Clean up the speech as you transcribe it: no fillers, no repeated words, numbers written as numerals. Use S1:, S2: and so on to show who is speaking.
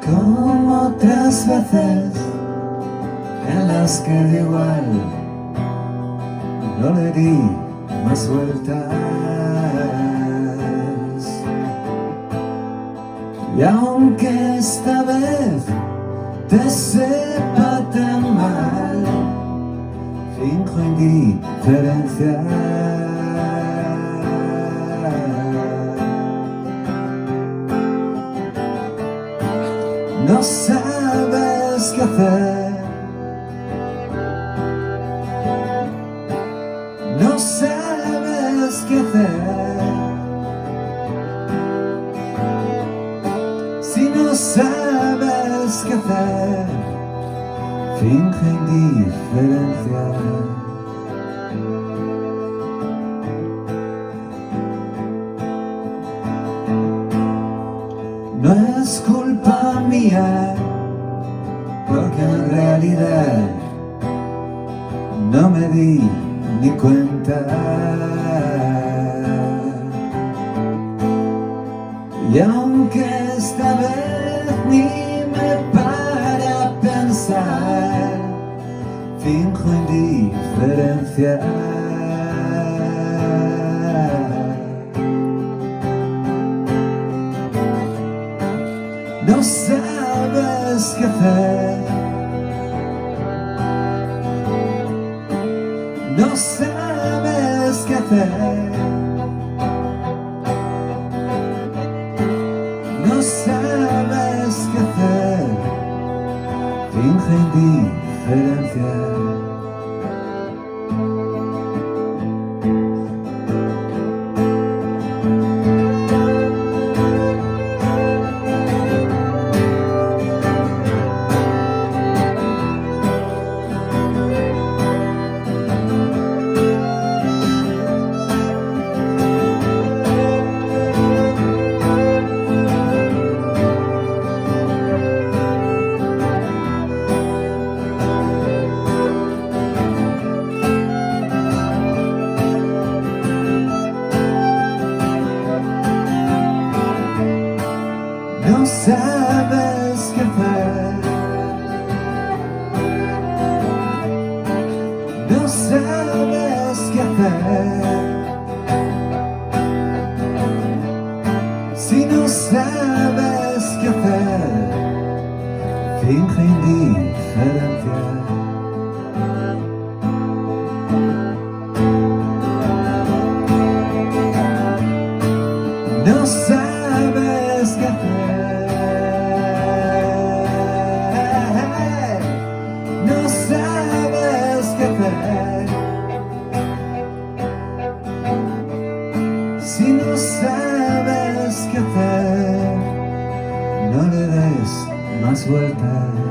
S1: como otras veces en las que de igual no le di más vueltas. Y aunque esta vez te sepa tan mal, finjo indiferencia. No sabes qué hacer, no sabes qué hacer. Si no sabes qué hacer, finge indiferencia. No es culpa mía, porque en realidad no me di ni cuenta. Y aunque esta vez ni me pare a pensar, finjo indiferencia. No sabes qué hacer, no sabes qué hacer, no sabes qué hacer, finge indiferencia. No sabes qué hacer, no sabes qué hacer. Si no sabes qué hacer, finge indiferencia. No sabes qué hacer, no sabes qué hacer. Si no sabes qué hacer, no le des más vueltas.